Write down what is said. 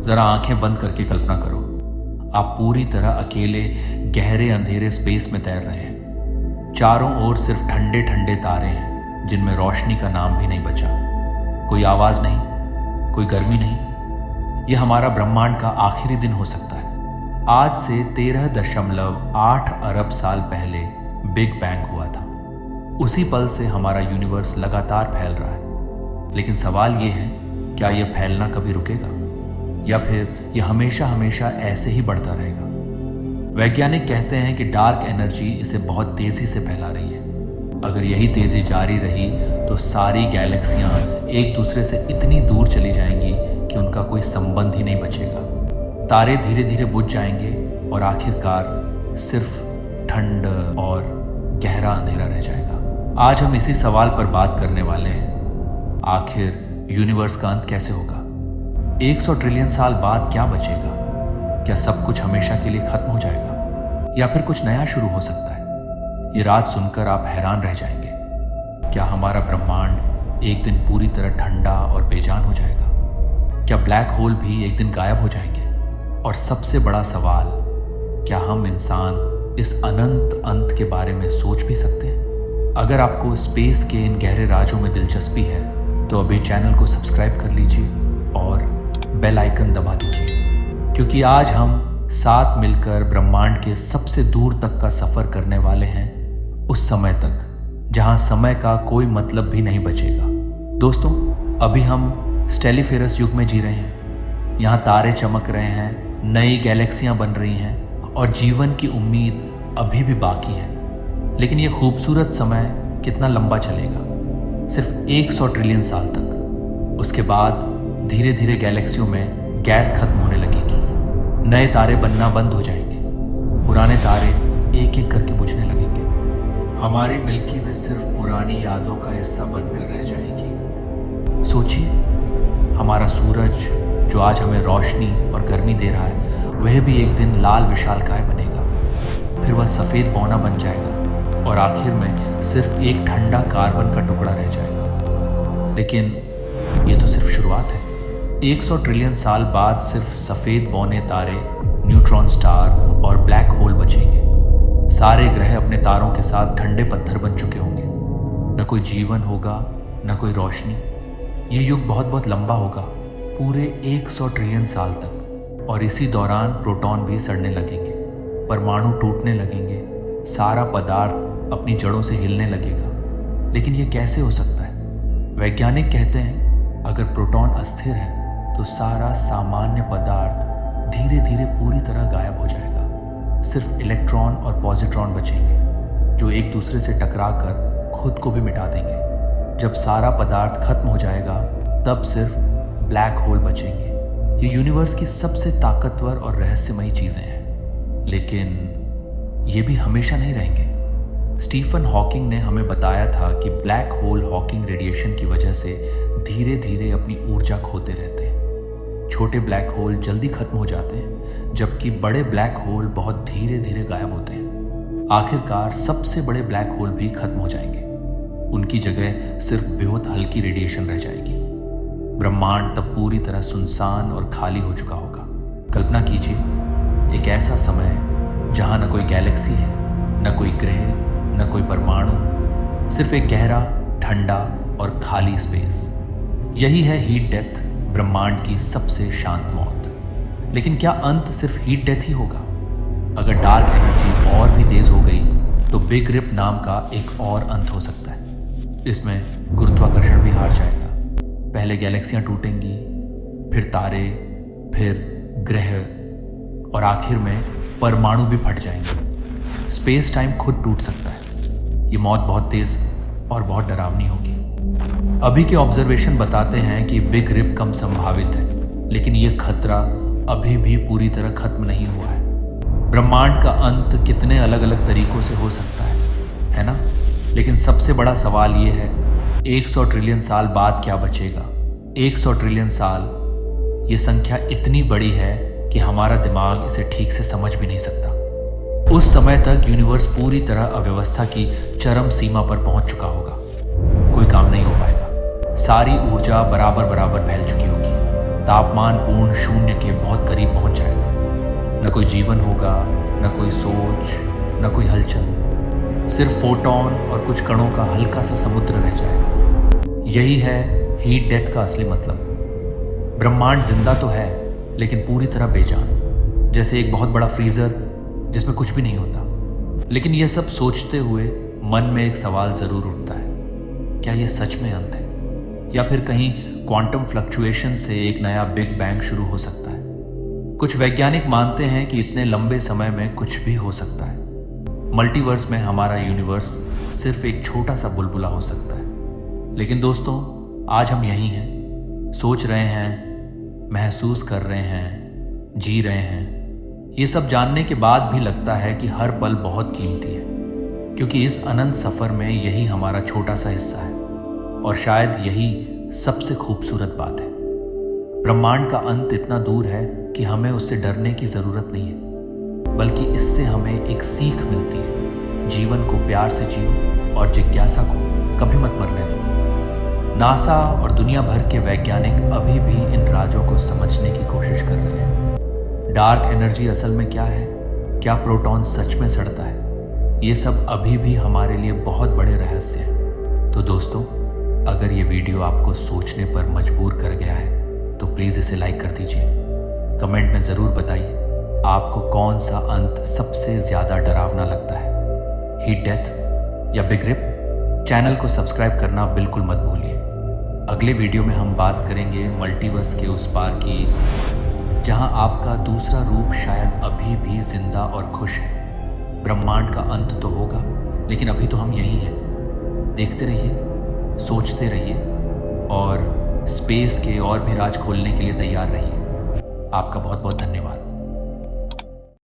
जरा आंखें बंद करके कल्पना करो, आप पूरी तरह अकेले गहरे अंधेरे स्पेस में तैर रहे हैं। चारों ओर सिर्फ ठंडे ठंडे तारे हैं जिनमें रोशनी का नाम भी नहीं बचा। कोई आवाज नहीं, कोई गर्मी नहीं। यह हमारा ब्रह्मांड का आखिरी दिन हो सकता है। आज से 13.8 अरब साल पहले बिग बैंग हुआ था। उसी पल से हमारा यूनिवर्स लगातार फैल रहा है। लेकिन सवाल यह है, क्या यह फैलना कभी रुकेगा या फिर यह हमेशा हमेशा ऐसे ही बढ़ता रहेगा? वैज्ञानिक कहते हैं कि डार्क एनर्जी इसे बहुत तेजी से फैला रही है। अगर यही तेजी जारी रही तो सारी गैलेक्सियां एक दूसरे से इतनी दूर चली जाएंगी कि उनका कोई संबंध ही नहीं बचेगा। तारे धीरे धीरे बुझ जाएंगे और आखिरकार सिर्फ ठंड और गहरा अंधेरा रह जाएगा। आज हम इसी सवाल पर बात करने वाले हैं। आखिर यूनिवर्स का अंत कैसे होगा? 100 ट्रिलियन साल बाद क्या बचेगा? क्या सब कुछ हमेशा के लिए खत्म हो जाएगा या फिर कुछ नया शुरू हो सकता है? ये रात सुनकर आप हैरान रह जाएंगे। क्या हमारा ब्रह्मांड एक दिन पूरी तरह ठंडा और बेजान हो जाएगा? क्या ब्लैक होल भी एक दिन गायब हो जाएंगे? और सबसे बड़ा सवाल, क्या हम इंसान इस अनंत अंत के बारे में सोच भी सकते हैं? अगर आपको स्पेस के इन गहरे राजों में दिलचस्पी है तो अभी चैनल को सब्सक्राइब कर लीजिए और बेल आइकन दबा दीजिए, क्योंकि आज हम साथ मिलकर ब्रह्मांड के सबसे दूर तक का सफर करने वाले हैं, उस समय तक जहां समय का कोई मतलब भी नहीं बचेगा। दोस्तों, अभी हम स्टेलीफेरस युग में जी रहे हैं। यहाँ तारे चमक रहे हैं, नई गैलेक्सियां बन रही हैं और जीवन की उम्मीद अभी भी बाकी है। लेकिन ये खूबसूरत समय कितना लंबा चलेगा? सिर्फ 100 ट्रिलियन साल तक। उसके बाद धीरे धीरे गैलेक्सियों में गैस खत्म होने लगेगी, नए तारे बनना बंद हो जाएंगे, पुराने तारे एक एक करके बुझने लगेंगे। हमारी मिल्की वे सिर्फ पुरानी यादों का हिस्सा बनकर रह जाएगी। सोचिए, हमारा सूरज जो आज हमें रोशनी और गर्मी दे रहा है, वह भी एक दिन लाल विशालकाय बनेगा। फिर वह सफ़ेद बौना बन जाएगा और आखिर में सिर्फ एक ठंडा कार्बन का टुकड़ा रह जाएगा। लेकिन यह तो सिर्फ शुरुआत है। 100 ट्रिलियन साल बाद सिर्फ सफ़ेद बौने तारे, न्यूट्रॉन स्टार और ब्लैक होल बचेंगे। सारे ग्रह अपने तारों के साथ ठंडे पत्थर बन चुके होंगे। न कोई जीवन होगा, न कोई रोशनी। ये युग बहुत बहुत लंबा होगा, पूरे 100 ट्रिलियन साल तक। और इसी दौरान प्रोटॉन भी सड़ने लगेंगे, परमाणु टूटने लगेंगे, सारा पदार्थ अपनी जड़ों से हिलने लगेगा। लेकिन यह कैसे हो सकता है? वैज्ञानिक कहते हैं, अगर प्रोटॉन अस्थिर है तो सारा सामान्य पदार्थ धीरे धीरे पूरी तरह गायब हो जाएगा। सिर्फ इलेक्ट्रॉन और पॉजिट्रॉन बचेंगे जो एक दूसरे से टकराकर खुद को भी मिटा देंगे। जब सारा पदार्थ खत्म हो जाएगा तब सिर्फ ब्लैक होल बचेंगे। ये यूनिवर्स की सबसे ताकतवर और रहस्यमयी चीज़ें हैं, लेकिन ये भी हमेशा नहीं रहेंगे। स्टीफन हॉकिंग ने हमें बताया था कि ब्लैक होल हॉकिंग रेडिएशन की वजह से धीरे धीरे अपनी ऊर्जा खोते रहते हैं। छोटे ब्लैक होल जल्दी खत्म हो जाते हैं, जबकि बड़े ब्लैक होल बहुत धीरे धीरे गायब होते हैं। आखिरकार सबसे बड़े ब्लैक होल भी खत्म हो जाएंगे। उनकी जगह सिर्फ बेहद हल्की रेडिएशन रह जाएगी। ब्रह्मांड तब पूरी तरह सुनसान और खाली हो चुका होगा। कल्पना कीजिए, एक ऐसा समय जहां न कोई गैलेक्सी है, न कोई ग्रह, न कोई परमाणु, सिर्फ एक गहरा, ठंडा और खाली स्पेस। यही है हीट डेथ, ब्रह्मांड की सबसे शांत मौत। लेकिन क्या अंत सिर्फ हीट डेथ ही होगा? अगर डार्क एनर्जी और भी तेज हो गई तो बिग रिप नाम का एक और अंत हो सकता है। इसमें गुरुत्वाकर्षण भी हार जाएगा। पहले गैलेक्सियां टूटेंगी, फिर तारे, फिर ग्रह और आखिर में परमाणु भी फट जाएंगे। स्पेस टाइम खुद टूट सकता है। ये मौत बहुत तेज और बहुत डरावनी होगी। अभी के ऑब्जर्वेशन बताते हैं कि बिग रिप कम संभावित है, लेकिन ये खतरा अभी भी पूरी तरह खत्म नहीं हुआ है। ब्रह्मांड का अंत कितने अलग अलग तरीकों से हो सकता है ना? लेकिन सबसे बड़ा सवाल ये है, 100 ट्रिलियन साल बाद क्या बचेगा? 100 ट्रिलियन साल, ये संख्या इतनी बड़ी है कि हमारा दिमाग इसे ठीक से समझ भी नहीं सकता। उस समय तक यूनिवर्स पूरी तरह अव्यवस्था की चरम सीमा पर पहुंच चुका होगा। कोई काम नहीं हो पाएगा, सारी ऊर्जा बराबर बराबर फैल चुकी होगी। तापमान पूर्ण शून्य के बहुत करीब पहुंच जाएगा। न कोई जीवन होगा, न कोई सोच, न कोई हलचल, सिर्फ फोटॉन और कुछ कणों का हल्का सा समुद्र रह जाएगा। यही है हीट डेथ का असली मतलब। ब्रह्मांड जिंदा तो है लेकिन पूरी तरह बेजान, जैसे एक बहुत बड़ा फ्रीजर जिसमें कुछ भी नहीं होता। लेकिन यह सब सोचते हुए मन में एक सवाल जरूर उठता है, क्या यह सच में अंत है, या फिर कहीं क्वांटम फ्लक्चुएशन से एक नया बिग बैंग शुरू हो सकता है। कुछ वैज्ञानिक मानते हैं कि इतने लंबे समय में कुछ भी हो सकता है। मल्टीवर्स में हमारा यूनिवर्स सिर्फ एक छोटा सा बुलबुला हो सकता है। लेकिन दोस्तों, आज हम यहीं हैं, सोच रहे हैं, महसूस कर रहे हैं, जी रहे हैं। ये सब जानने के बाद भी लगता है कि हर पल बहुत कीमती है, क्योंकि इस अनंत सफर में यही हमारा छोटा सा हिस्सा है। और शायद यही सबसे खूबसूरत बात है। ब्रह्मांड का अंत इतना दूर है कि हमें उससे डरने की जरूरत नहीं है, बल्कि इससे हमें एक सीख मिलती है। जीवन को प्यार से जियो और जिज्ञासा को कभी मत मरने दो। नासा और दुनिया भर के वैज्ञानिक अभी भी इन राजों को समझने की कोशिश कर रहे हैं। डार्क एनर्जी असल में क्या है, क्या प्रोटॉन सच में सड़ता है, ये सब अभी भी हमारे लिए बहुत बड़े रहस्य हैं। तो दोस्तों, अगर ये वीडियो आपको सोचने पर मजबूर कर गया है तो प्लीज़ इसे लाइक कर दीजिए। कमेंट में ज़रूर बताइए आपको कौन सा अंत सबसे ज़्यादा डरावना लगता है, हीट डेथ या बिग रिप। चैनल को सब्सक्राइब करना बिल्कुल मत भूलिए। अगले वीडियो में हम बात करेंगे मल्टीवर्स के उस पार की, जहां आपका दूसरा रूप शायद अभी भी जिंदा और खुश है। ब्रह्मांड का अंत तो होगा, लेकिन अभी तो हम यहीं हैं। देखते रहिए, सोचते रहिए और स्पेस के और भी राज खोलने के लिए तैयार रहिए। आपका बहुत बहुत धन्यवाद।